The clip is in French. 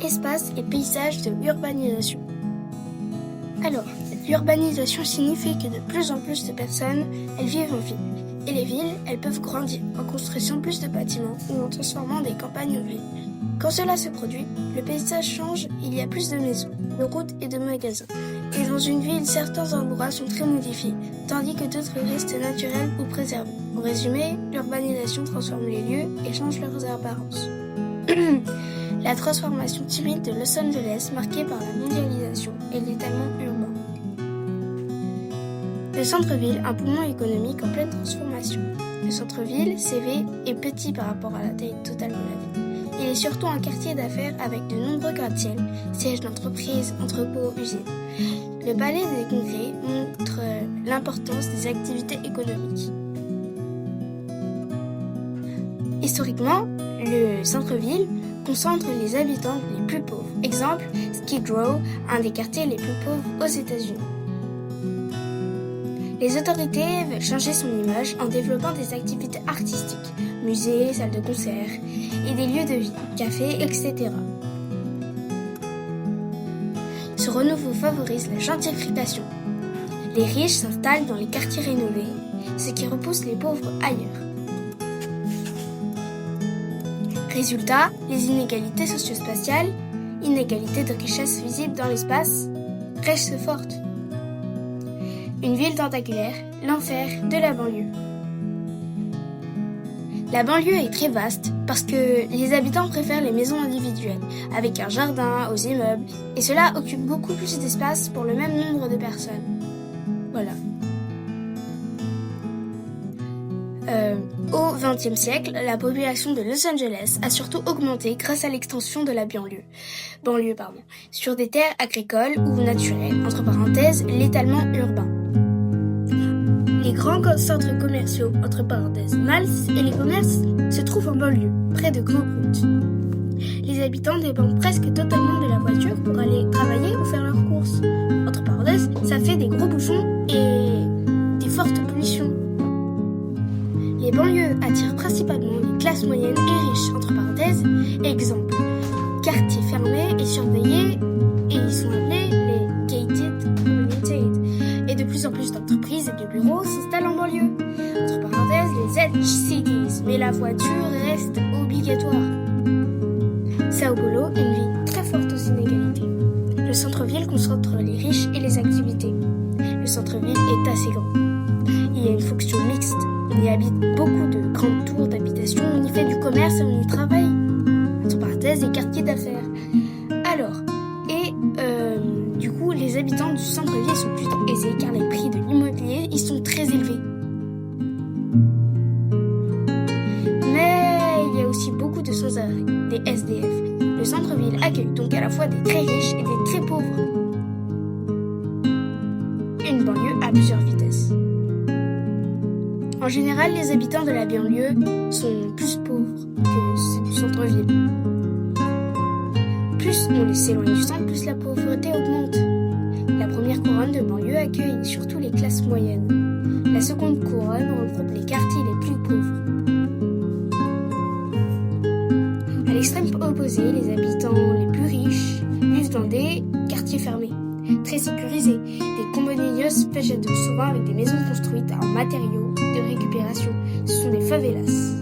Espace et paysage de l'urbanisation. Alors, l'urbanisation signifie que de plus en plus de personnes, elles vivent en ville. Et les villes, elles peuvent grandir en construisant plus de bâtiments ou en transformant des campagnes en villes. Quand cela se produit, le paysage change, il y a plus de maisons, de routes et de magasins. Et dans une ville, certains endroits sont très modifiés, tandis que d'autres restent naturels ou préservés. En résumé, l'urbanisation transforme les lieux et change leurs apparences. La transformation timide de Los Angeles, marquée par la mondialisation et l'étalement urbain. Le centre-ville, un poumon économique en pleine transformation. Le centre-ville, CV, est petit par rapport à la taille totale de la ville. Il est surtout un quartier d'affaires avec de nombreux gratte-ciel, sièges d'entreprises, entrepôts, usines. Le palais des congrès montre l'importance des activités économiques. Historiquement, le centre-ville concentre les habitants les plus pauvres. Exemple, Skid Row, un des quartiers les plus pauvres aux États-Unis. Les autorités veulent changer son image en développant des activités artistiques, musées, salles de concert et des lieux de vie, cafés, etc. Ce renouveau favorise la gentrification. Les riches s'installent dans les quartiers rénovés, ce qui repousse les pauvres ailleurs. Résultat, les inégalités socio-spatiales, inégalités de richesse visibles dans l'espace, restent fortes. Une ville tentaculaire, l'enfer de la banlieue. La banlieue est très vaste parce que les habitants préfèrent les maisons individuelles, avec un jardin aux immeubles, et cela occupe beaucoup plus d'espace pour le même nombre de personnes. Voilà. Au XXe siècle, la population de Los Angeles a surtout augmenté grâce à l'extension de la banlieue, sur des terres agricoles ou naturelles, entre parenthèses, l'étalement urbain. Les grands centres commerciaux, entre parenthèses, malls et les commerces se trouvent en banlieue, près de grandes routes. Les habitants dépendent presque totalement de la voiture pour aller travailler ou faire leurs courses. Entre parenthèses, ça fait des gros bouchons et des fortes pollutions. Les banlieues attirent principalement les classes moyennes et riches, entre parenthèses, exemple, quartiers fermés et surveillés, et ils sont appelés les gated communities. Et de plus en plus d'entreprises et de bureaux s'installent en banlieue, entre parenthèses, les edge cities, mais la voiture reste obligatoire. Sao Paulo, une ville très forte aux inégalités. Le centre-ville concentre les riches et les activités. Le centre-ville est assez grand. Il y a une fonction mixte. On y habite beaucoup de grandes tours d'habitation, on y fait du commerce et on y travaille. Entre parenthèses, des quartiers d'affaires. Alors, du coup, les habitants du centre-ville sont plutôt aisés car les prix de l'immobilier, ils sont très élevés. Mais il y a aussi beaucoup de sans-abri, des SDF. Le centre-ville accueille donc à la fois des très riches et des très pauvres. Une banlieue à plusieurs vitesses. En général, les habitants de la banlieue sont plus pauvres que ceux du centre-ville. Plus on s'éloigne du centre, plus la pauvreté augmente. La première couronne de banlieue accueille surtout les classes moyennes. La seconde couronne regroupe les quartiers les plus pauvres. À l'extrême opposé, les habitants les plus riches vivent dans des quartiers fermés, très sécurisés, des condominios végétaux, souvent avec des maisons construites en matériaux de récupération. Ce sont des favelas.